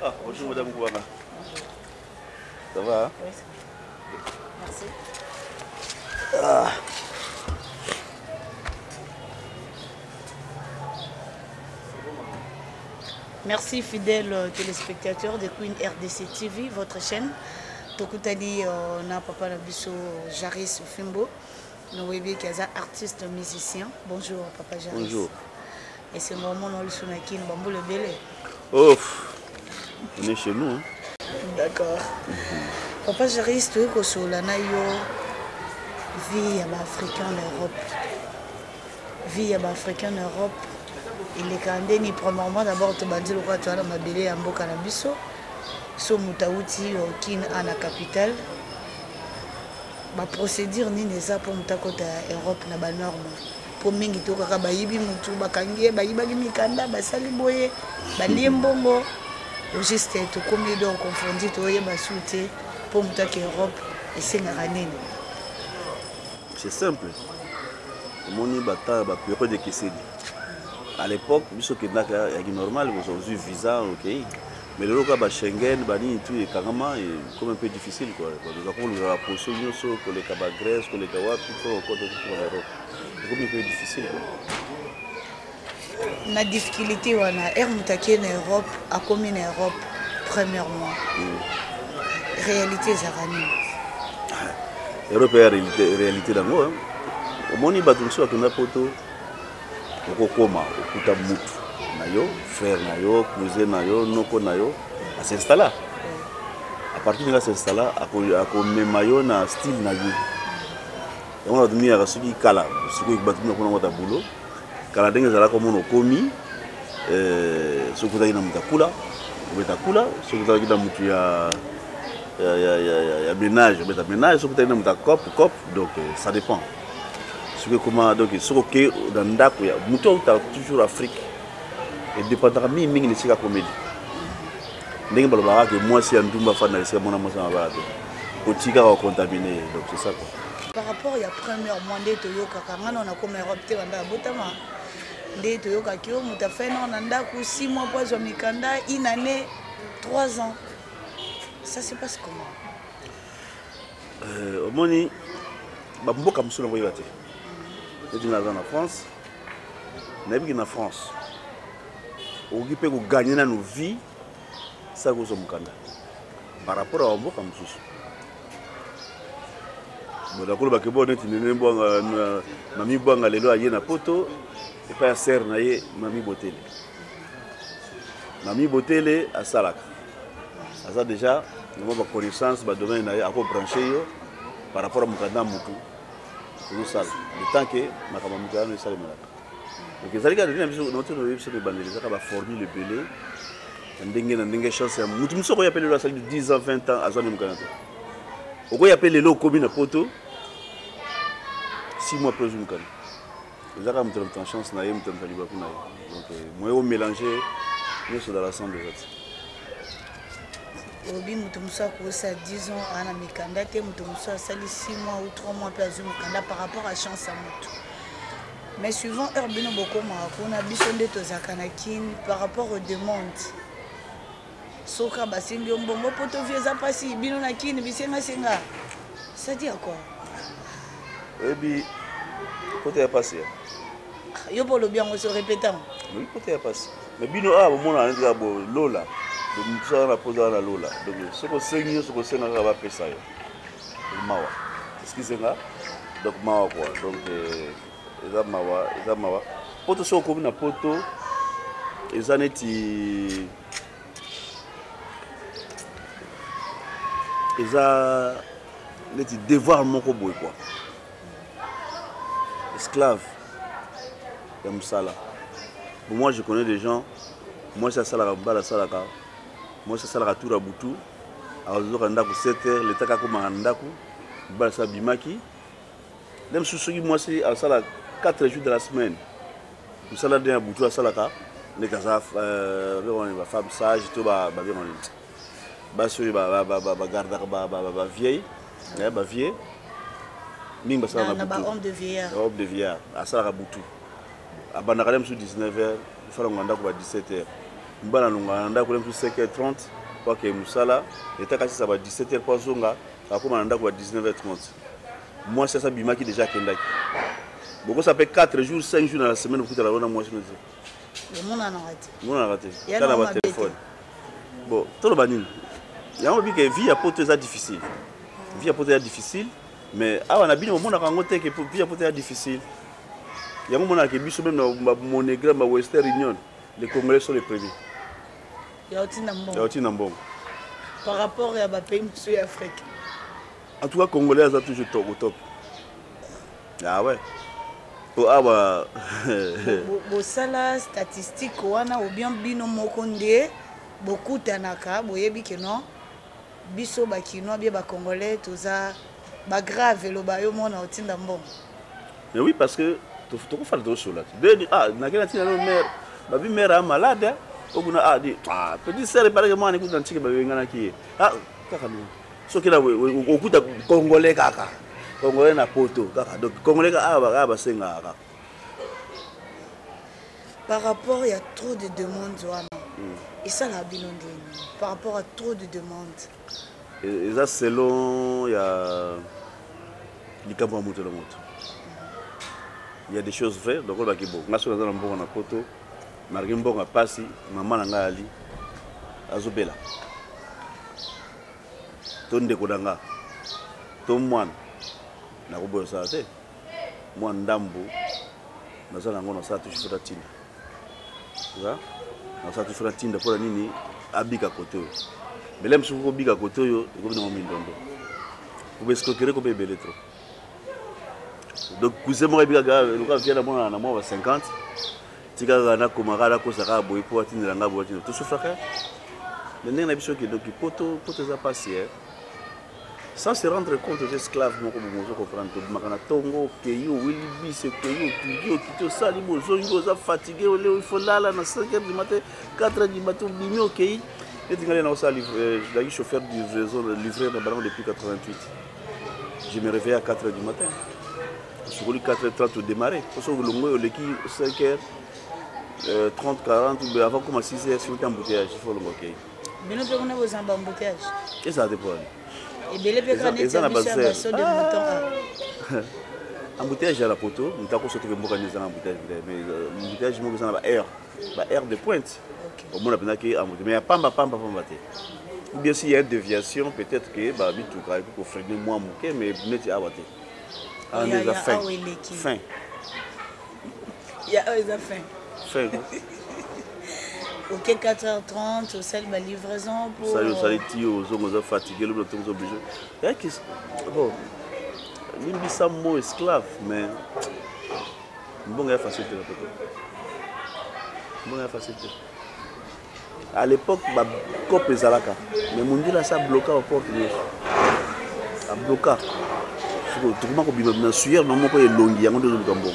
Ah, bonjour Madame Gouana. Ça va hein? Oui, merci. Ah. Merci fidèles téléspectateurs de Queen RDC TV, votre chaîne. Tokutani na papa Nabiso Jaris Fimbo. Nous voyons qu'il y a un artiste musicien. Bonjour papa Jaris. Bonjour. Et c'est mon nom le Sonakin Bambou le Bélé. Oh, on est chez nous. Hein? D'accord. Papa Jaris, tu es que sur la naïo vie à l'Africain en Europe. Vie à l'Africain en Europe. Il est candé ni premièrement d'abord te bandi le roi tu as ma bélé en boca nabiso. So mutaouti au kin à la capitale. Ma procédure ni neza pour mutakota Europe na ba norme. Pour mingi to kaka bayibi mutu bakangie bayiba mikanda basali boye baliembongo. Juste to comme donc confondu to yeba souté pour mutaka Europe et c'est nganene. C'est simple. Moni bata ba période de Kesseli. À l'époque, ce qui est normal, aujourd'hui visa, ok. Mais le local de Schengen, tout est carrément comme un peu difficile. Nous avons la position que les cabas Grèce, que les cabas, tout encore en Europe. C'est comme un peu difficile. La difficulté, on a ermutaki en Europe, à combien en Europe, premièrement. Réalité, Zarani. L'Europe est réalité d'amour. Au moins, il y a des choses qui ont poto. Okokoma, okuta mutu nayo, frère nayo, cousin nayo, noko nayo, à s'installer. À partir de là, s'installer, à memayo na style nayo. Et on a donné à celui kala, celui qui battu na kona mota boulot. Kala dengue zala comme on komi, ce que na mutakula, mutakula, ce que na mutu ya ménage, ménage, ce que na mutakop, cop, donc ça dépend. Comment donc ce que dans Ndako ya muto toujours Afrique et dépendra mingi ni sika comédie ndenge balobaka que moi si andumba fana sika mona mosa mabala to otika ko contaminé donc c'est ça quoi. Par rapport à la première mandat toyoka kangana na comme Europe te banda botama ndé toyoka kio muta fait non Ndako 6 mois pour zo mikanda une année 3 ans. Ça se passe comment? Au moni ba mboka musula ngoyeba te. Je suis en France, je suis en France. On peut gagner dans nos vies, ça vous sommes candidat. Par rapport à Ombo comme ça. Bon, d'accord, parce que bon, tu n'es pas mamie banga lelo aye na poto et pas ser na ye mamie botele. Mamie botele à Salaka. Ça déjà, nous avons connaissance, bah domaine na ye à brancher yo par rapport à mon candidat Moukou. Le temps que ma camarade ne savait pas. Donc les alliés de notre réussite de bandes, ils ont formé le belé. Ndenge chance. Mutum soko ya pele la salle de 10 ans, 20 ans à zone de Canada. Au quoi y appelle le commune à poto 6 mois après une canne. Ils ont une chance na yem tam taliba kuna. Donc moi au mélanger nous sommes dans l'ensemble des autres. Obi mutumsa ko ça 10 ans ana mikanda te mutumsa sali 6 mois ou 3 mois plus mikanda par rapport à chance à mutu. Mais suivant Herbino Bokoma on a bisonde to zakanakin par rapport aux demandes. Soka basimbi ombongo poto vieza pasi bino na kini bisenga senga. Ça dit à quoi? Et puis côté à passer. Yo polo bien on se répétant. Oui, côté à passer. Mais bino a au moment là lola. Donc ça on a posé la lola. Donc ce que c'est na va pesa yo. Mawa. Est-ce que c'est là? Donc mawa quoi. Donc eza mawa. Poto so comme na poto eza neti eza neti devoir moko boy quoi. Esclave. Comme ça là. Pour moi je connais des gens. Moi c'est ça la bala salaka. Moi c'est ça la tour à Boutou. Alors je dois ndako 7h l'état ka koma ndako. Bala sa bimaki. Même sous moi c'est à ça 4 jours de la semaine. Tout ça là à Boutou à salaka. les casa femme sage tout ba sur ba garder ba vieille ba vieille mingi ba sala na ba homme de vieillard asala butu abanda kalem sur 19h il faut nganda ko ba 17h mbana nganda ko lem sur 5h30 kwa ke musala etaka sisa ba 17h kwa zonga akoma nganda ko ba 19h30 moi c'est ça bimaki déjà kendaki beaucoup ça fait 4 jours 5 jours dans la semaine pour la rona moi je me dis le monde en a raté quand on a téléphone bon tout le banine il y a envie que vie à pote est difficile mais on a bien au monde a rencontré que vie à pote est difficile il y a un moment que biso même dans monogramme Western Union les Congolais sont les premiers il y a aussi Nambong par rapport à ba pays de Afrique en tout cas Congolais sont toujours au top ah ouais pour avoir bosala statistique wana ou bien bino moko nde beaucoup tanaka boyebi que non biso ba kinois bien ba congolais toza ba grave lo ba yo mona otinda mbongo mais oui parce que tu faut faire d'autres choses là na kena tina no mère ba bi mère malade oguna di petit sœur par exemple ni kuta ntike ba ngana ki kaka no so kila okuta congolais kaka congolais na poto kaka donc congolais ba senga kaka par rapport il y a trop de demandes wana et ça la bilonde par rapport à trop de demandes et ça selon il y a likambo moto la moto il y a des choses vraies donc on va ki bon ngaso na mbongo na poto margi mbongo pasi mama na ngali azobela tonde kodanga to mwana na kuboyo sa te mwana ndambo nazala ngona sa tu chifuta tinda ça na sa tu chifuta tinda pour nini abika koto belem su ko bika koto yo ko na mindondo ko besko ko bebele trop donc cousin mo bika ga le ka vient na na mo 50 tika na komara ko saka boy po tinda nga bo tinda tout souffre frère mais n'est na biso que donc poto za passer sans se rendre compte des esclaves moko bomozo comprendre to makana tongo keyo wili bise keyo kito sali bozo ngoza fatigué il faut lala na 5h du matin 4h du matin bimi okei et tingale na osa je suis chauffeur de livreur de ballon depuis 88 je me réveille à 4h du matin sur les 4h30 démarrer parce que le longo le qui 5h 30 40 avant comme 6h sur le embouteillage il faut le OK bino pe kona bo zamba embouteillage et ça dépend et belé pe kana tia biso ba so de mouton embouteillage à la poteau nous t'a sauté que mboka ni za embouteillage mais embouteillage mo za ba air de pointe au moins on a que mais pamba te ou bien s'il y a une déviation peut-être que ba bitu ka ko freiner moi moké mais mettre à water on est à fin il y a fin ok 4h30 au sel ma livraison pour ça les tio aux fatigués le temps obligé bon limbisa mo esclave mais bon est facile à l'époque ba cop ezalaka mais mundila ça bloqué au porte a bloqué tout comment ko bima na suyer no moko elongi yango ndozo bikambo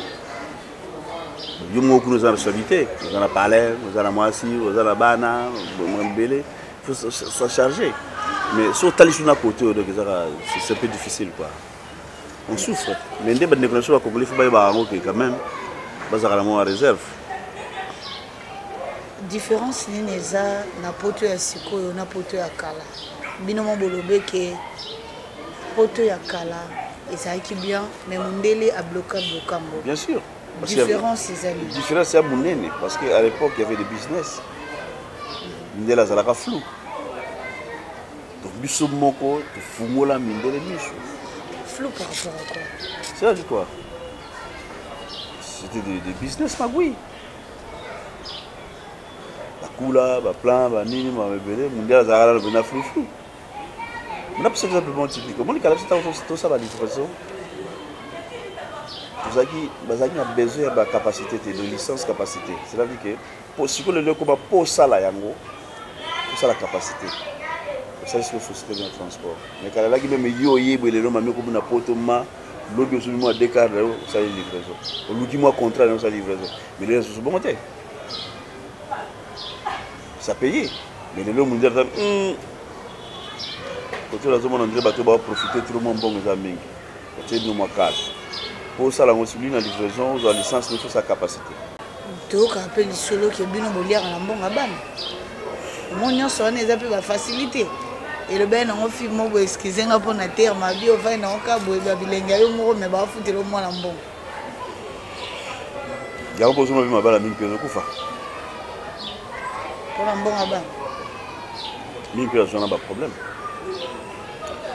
yo moko nous en responsabilité nous en a parlé nous en a moisi nous en a bana mbele faut se charger mais sur talisou na côté donc c'est un peu difficile quoi on souffre mais ndé ba négociation ko ngoli faut ba ngo quand même bazara mo en réserve différence nini eza na poto ya sikoyo na poto ya kala bino mo bolobe ke poto ya kala ezalaki bien mais mundele a bloqué mbo bien sûr différence c'est à Mounene parce qu'à l'époque il y avait des business Mindela zalaka flou donc biso moko to fungola mindele biso flou par rapport à quoi ça dit quoi c'était des business magui bakula ba plan ba nini ma bebele Mindela zalaka le bena flou on a pas simplement typique comment les calafs tout ça va livraison Bazaki a besoin de capacité, de licence capacité. C'est-à-dire que pour ce que le lieu comme pour ça la yango, pour ça la capacité. Ça c'est le société de transport. Mais quand là qui même yo yé les hommes comme na potoma, l'autre sur moi décar ça livraison. Au l'ultime contrat ça livraison. Mais les sont bon monté. ça payait. Mais le mondial, côté la zone, on dirait que tu vas profiter tout le monde bon les amis. Côté de nous pour ça, la mosuline, la livraison, la licence, il faut sa capacité. Donc, après le solo qui est bien bolé à l'ambon à ban. Mon nom sonne les appels à facilité. Et le ben on fait mon excusez moi pour la terre, ma vie au fin d'un cas, babilenga yo mo mais ba foutre le moi l'ambon. Il y a un peu de ma balle à mine de Koufa. Pour l'ambon à ban. Mine de n'a pas de problème.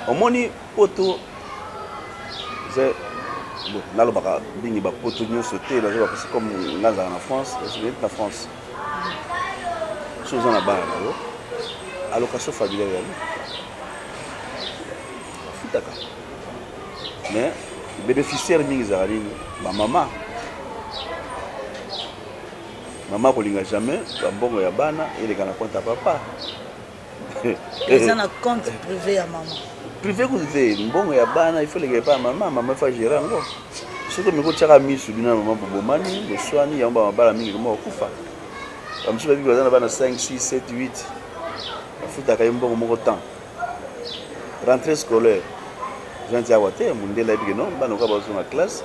Au moins, auto. C'est. Là, le baga, bingi ba poto nyo sauté, là, c'est comme là en France, c'est en France. Chose en bas, là, allocation familiale. Futaka. Mais bénéficiaire mingi zarali, ma maman. Maman kolinga jamais, ba mbongo ya bana, il est dans compte à papa. Ils ont un compte privé à maman. Privé que mbongo ya bana, il faut les pas maman, maman fait gérer encore. Surtout me ko tchaka mi subina maman bobomani, le soani ya mba bala mingi ko kufa. Comme si vous avez bana 5 6 7 8. Futaka mbongo moko temps. Rentrée scolaire. Janti awate mundela ibike non, bana ko ba na classe.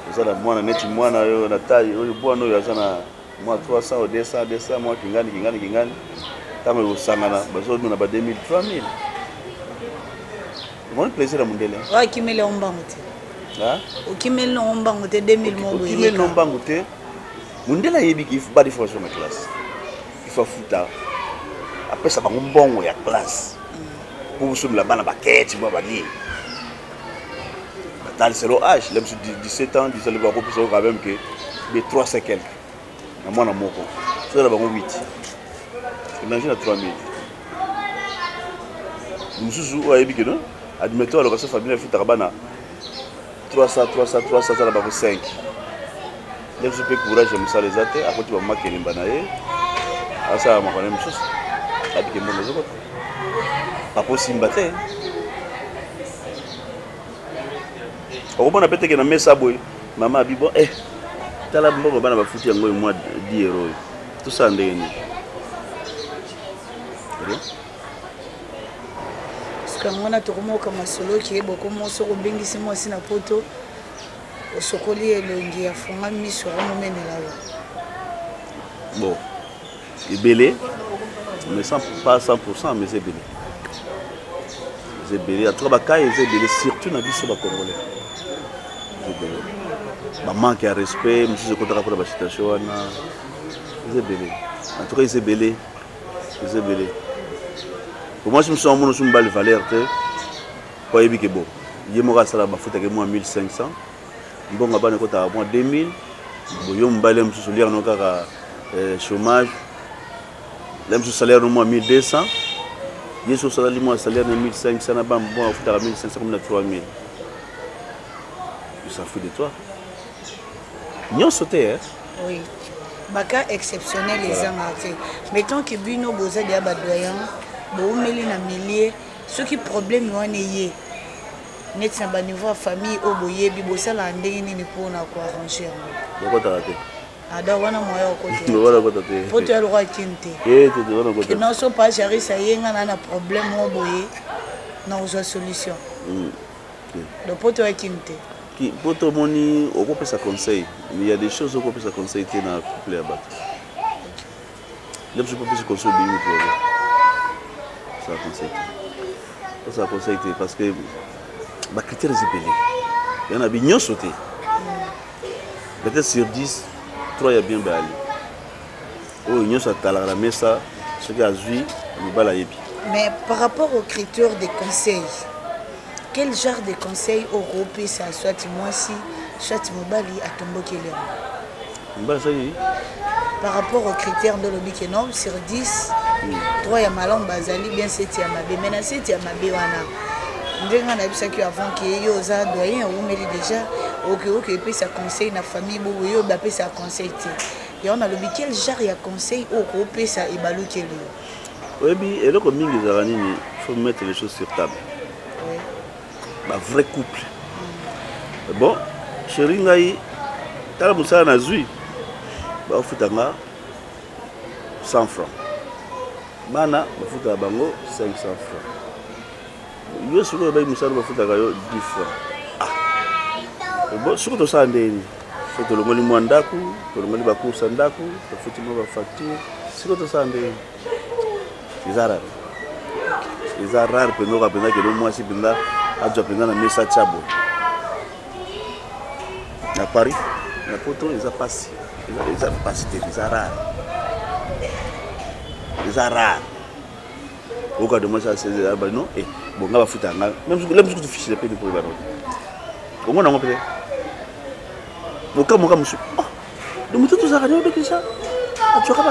Vous avez mwana neti mwana yo na taille, yo bwana yo azana moi 300 ou 200 moi kingani. Kama yo sangana, bazo na ba 2000 3000. Mon plaisir à Mundele. Ouais, qui met les ombangote. Hein? Ou qui met les ombangote 2000 mots. Qui met les ombangote. Mundele a yebi qu'il faut pas de formation en classe. Il faut foutre. Après ça va un bon ya classe. Pour vous soumettre la banane baquette, moi bani. Dans le selo âge, là monsieur 17 ans, 17 ans, pour ça quand même que de 300 quelques. Na moi na moko. Ça là ba 8. Imagine à 3000. Nous a yebi que non. Admettons la location familiale fait Tarabana 300 ça là 5. Là je peux courage j'aime ça les athées après tu vas marquer les banaye à ça ma même chose avec mon les autres pas possible battre au bon appétit que na mesa boy maman bibo tala mbongo bana ba fouti yango moi 10 euros tout ça ndenge ni on a tout comme solo qui est beaucoup moins sur le bengi c'est moi si na poto au sokoli et le ngi a fonga mi sur un moment là bon il belé mais pas 100% mais c'est belé à trois bakaille c'est belé surtout na biso ba congolais c'est belé ba manque de respect monsieur je compte pour la situation na c'est belé en tout cas c'est belé pour moi, je me sens mon balle valeur pour éviter que bon, il y a mon salaire bafoute avec moi 1500, bon on va pas à moi 2000, bon yo m'balle me soulier non car chômage, là me salaire au moins 1200, il y a salaire moi salaire de 1500 na bon on fout à 1500 comme 3000. Ça fout de toi. N'y a sauté hein. Oui. Baka exceptionnel les gens. Mettons que Bino Boza de Abadoyan. Bon, mais les milliers, ceux qui problème ont ayé. Net na niveau famille au boye bibo sala ndeni ni pour na ko arranger. Pourquoi t'as raté? Ada wana moya au côté. Voilà quoi t'as. Pour te le roi tinte. Tu te donnes côté. Non so pas gérer ça yenga na problème au boye. Non aux solution. Donc pour te tinte. Qui pour te moni au couple ça conseil. Mais il y a des choses au couple ça conseil qui na couple à battre. Là je peux plus conseiller bien pour. Ça conseille parce que les critères sont belés. Il y en a bien sauté. Peut-être sur 10, 3 il y a bien balé. Oh, il y a ça la mesa, ce qui a joué, mais par rapport aux critères des conseils, quel genre de conseils européens ça soit moi si soit mobali à tomber par rapport aux critères de l'objet sur 10, 3 ya malom bazali bien 7 ya mabe mais na 7 ya mabe wana ndenga na bisa ki avant que yo za doyen ou meli déjà OK puis ça conseil na famille bo yo ba pe ça conseil ti et on a le quel genre ya conseil au groupe ça et baluki lui oui bi et donc mingi za nini faut mettre les choses sur table oui ba vrai couple bon chéri ngai tala musala na zui ba ofutanga 100 francs bana bafuta bango 500 francs yo siko ba musalo bafuta kayo 10 francs bon siko to sa ndeni so to longoli mwandaku to longoli bakusa ndaku bafuti mo ba facture siko to sa ndeni Ils rare pendant que le mois si pendant a déjà pendant la messa chabo à Paris la photo ils a passé ils a passé ils rare au cas de moi ça c'est non et bon on va foutre même si tu fiches les pays pour les ballons au moins on peut au cas moi monsieur de moto tout ça radio de ça tu vas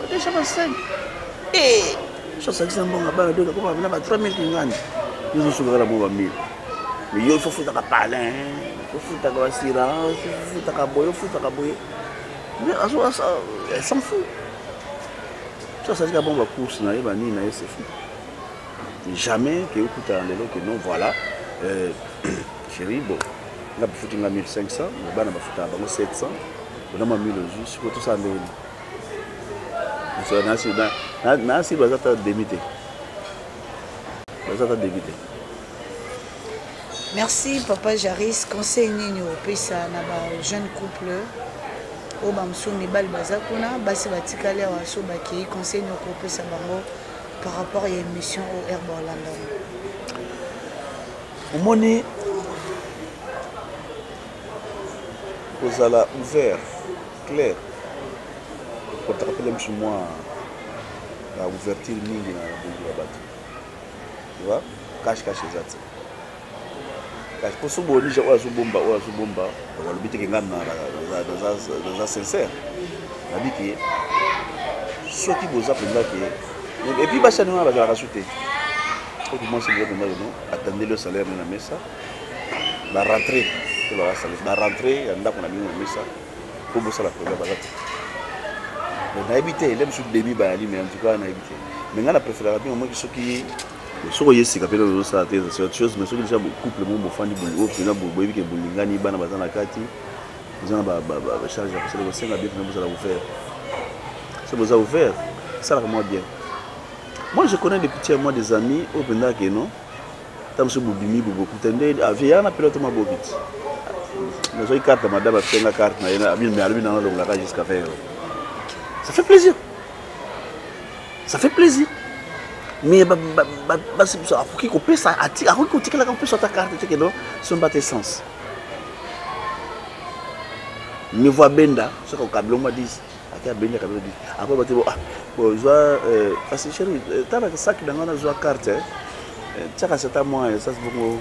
déjà pas 5 et ça c'est un bon abana de quoi on a 3000 ngani ils ont souvent la bombe 1000 mais il faut foutre la palin il faut foutre la assurance il faut foutre la boy mais à ça elle s'en fout ça c'est la bombe course na yeba ni na c'est fou jamais que écoute en que non voilà chérie bon on a foutu 1500 on va foutre bango 700 on a mis le jus sur tout ça ndeni nasi bazata démité. Merci papa Jaris, conseil nini opesa na ba jeune couple o bamso mibal bazakuna basi batikale wa so baki conseil nini opesa bango par rapport à l'émission au Herbe Orlando. Omoni vous allez ouvert clair. Pour te rappeler sur moi la ouverture mingi na bongo bato tu vois cache ezati cache pour so boni je oazo bomba on le biteke ngam na sincère na biki soki boza penda ke et puis ba chano ba la sauter au moins c'est bien non attendez le salaire na mesa la rentrée que la salaire la rentrée anda kuna mingi na mesa pour bossa la problème bazati on a évité les sous début ba ali mais en tout cas on a évité mais on a préféré bien au moins que ceux qui soko yesi kapela zo sa tête c'est autre chose mais ceux qui déjà couple mon bofandi bulu pena boyebi ke bulingani bana bazana kati bazana ba charge parce que c'est la bien que vous allez ouvert c'est vous avez ouvert ça la vraiment bien moi je connais des petits moi des amis au penda que non tam so bubimi beaucoup tende avia na pilote ma bobit mais j'ai carte madame a fait la carte na ina bien mais albi na la cage jusqu'à faire. Ça fait plaisir. Ça fait plaisir. Mais pour qui couper ça, à qui couper la couper sur ta carte, tu sais que non, ça n'a pas de sens. Me voit Benda, ce qu'on câble m'a dit, à qui Benda câble dit. Après bah tu vois, bon, je vois, parce que chérie, t'as un sac dans la joie carte, tu sais c'est à moi, ça c'est beaucoup.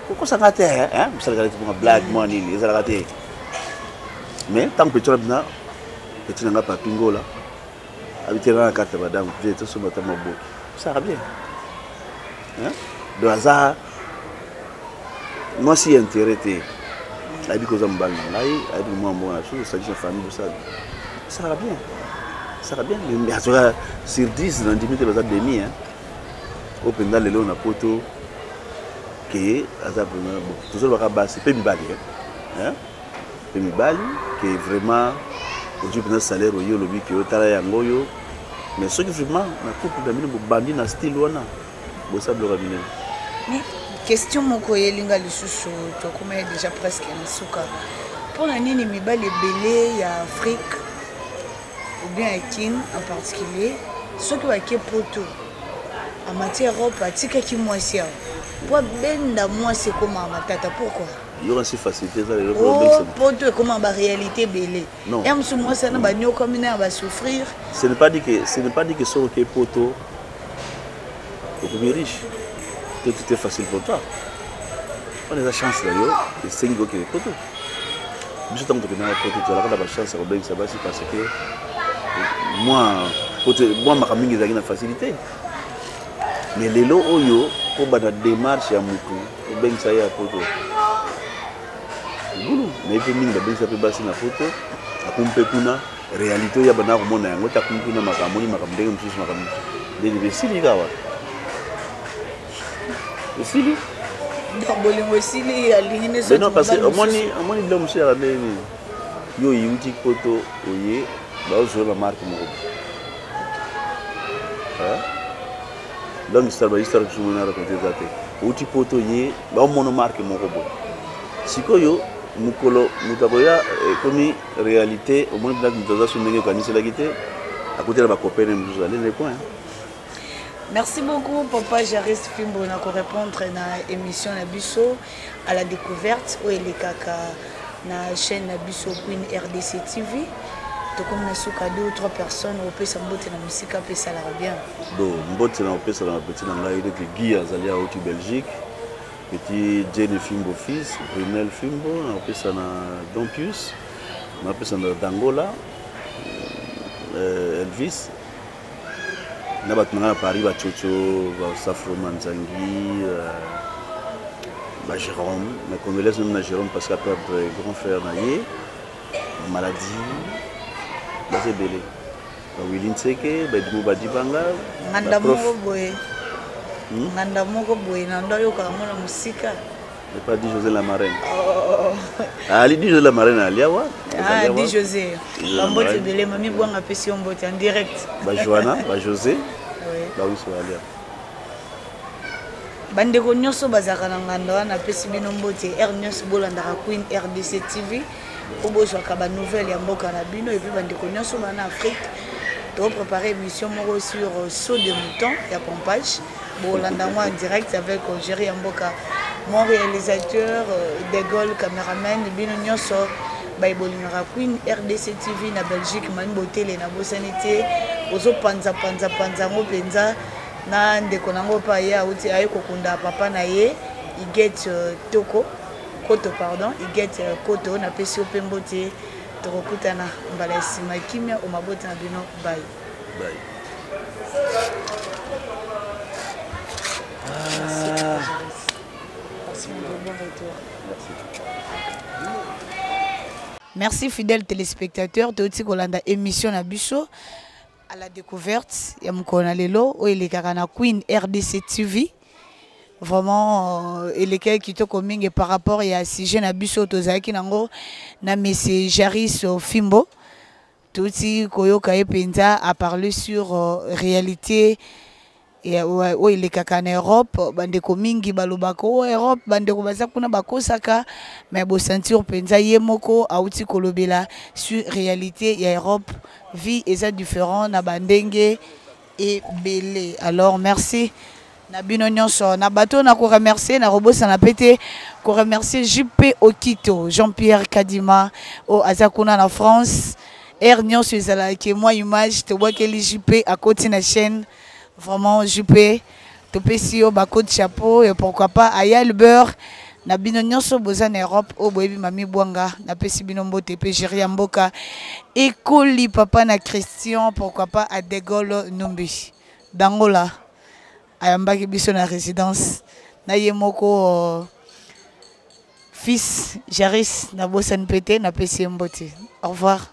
Pourquoi ça gâte hein? Ça gâte pour une blague, moi ni, ça gâte. Mais tant que tu as bien petit nanga papingo là habiter dans la carte madame j'ai tout sur ma book ça va bien hein de hasard moi si intéressé la vie que j'aime bien là avec moi moi ça dit famille ça va bien mais à toi sur 10 dans 10 minutes bazar demi hein au pendant le on a poto que azab bon toujours va basse pe mibali hein pe mibali que vraiment aujourd'hui pour salaire au yo lobi que otala yango yo mais ce qui vraiment na couple d'amis bo bandi na style wana bo sablo kabine mais question moko yelinga lisusu to kuma déjà presque en suka pour la nini mibali belé ya Afrique ou bien à Kin en particulier ceux qui va qui poto en matière Europe atika ki mwasi pour benda mwasi comme matata pourquoi il y aura ces facilités ça les poto comment ba réalité belé et am sou mwasi na ba nyo comme na ba souffrir ce n'est pas dit que so que poto au plus riche tout est facile pour toi on a la chance là yo et 5 go que poto je tant que na poto tu as la chance à bien ça va c'est parce que moi ma camingue za na facilité mais les lots oyo pour bana démarche ya mutu ben ça ya poto boulou mais puis minga ben ça peut passer na photo akumpe kuna réalité ya bana komona yango ta kumpuna makamoni makamdenge msusu makamni de sili gawa sili bolingo sili ya lingine so non parce que omoni bla monsieur ya ndeni yo yuti poto oye ba zo la marque moko donc histoire kusumuna raconter zate uti poto ye ba mono marque moko boy sikoyo mukolo mutaboya komi réalité au moins blague mutaza sunenge kanisi la gite à côté de ma copine nous allez les points. Merci beaucoup Papa Jaris Fimbo na ko répondre na émission na biso à la découverte où il est kaka na chaîne na biso Queen RDC TV. Donc comme na suka 2 ou 3 personnes au pesa mbote na musika pesa la bien. Do mbote na pesa na petit na ngai de Guy azali au Belgique. Petit Jenny Fimbo fils, Brunel Fimbo na pesa na Dompius. Na pesa na d'Angola. Elvis. Na batuna Paris ba Chocho, ba Safro Manzangi, ba Jérôme, mais comme les hommes na Jérôme parce qu'après grand frère naie maladie ba Zebele. Ba Wilin Seke, ba Dimo Badibanga, nganda moko boye. Nganda moko boye na ndo yo ka mona musika. Ne pas dit José la Marraine. Ah, il dit José la Marraine aliawa. Ah, dit José. Ba mbote belé mami bwanga pesi mbote en direct. Ba Joanna, ba José. Oui. Bah oui, c'est alia. Bandeko nyonso bazaka na nganda wana pesi bino mbote nyonso bolanda Queen RDC TV po bozwaka ba nouvelle ya mboka na bino et puis bandeko nyonso bana Afrique to préparer émission moko sur saut de mouton ya pompage bolanda moi en direct avec Géry Mboka mon réalisateur De Gaulle caméraman bino nyonso bayibolingaka Queen RDC TV na Belgique mani botele na bosanité ozo panza ngo penza na ndeko nango pa ya uti ayi kokunda papa na ye iget koto pardon iget koto na pesi opembote tokokutana mbala sima kimia o mabota na bino bye Bye. Merci fidèles téléspectateurs de Oti Kolanda émission na biso à la découverte ya mukona lelo o ele kakana Queen RDC TV vraiment ele qui to coming par rapport ya sujet na biso tozaki nango na monsieur Jaris Fimbo Toti koyoka epenza a parlé sur réalité et où il est kaka en Europe bandeko mingi balobako Europe bandeko baza kuna bakosaka mais bo sentir penza yemoko auti kolobela sur réalité ya Europe vie est différent na bandenge et belé alors merci na bino nyonso na bato na ko remercier na robosa na pété ko remercier JP Okito Jean-Pierre Kadima au azakuna na France nyonso ezalaki moi image te bwakeli JP à côté na chaîne. Vraiment, JP, topesi yo bako de chapeau et pourquoi pas aya le beurre na bino nyonso boza na Europe o boyebi mami bwanga na pesi bino mbote pe Géry Mboka ekoli papa na Christian pourquoi pas à De Gaulle Numbi d'Angola ayambaki biso na résidence na yemoko fils Jaris na bosane pété na pesi mbote au revoir.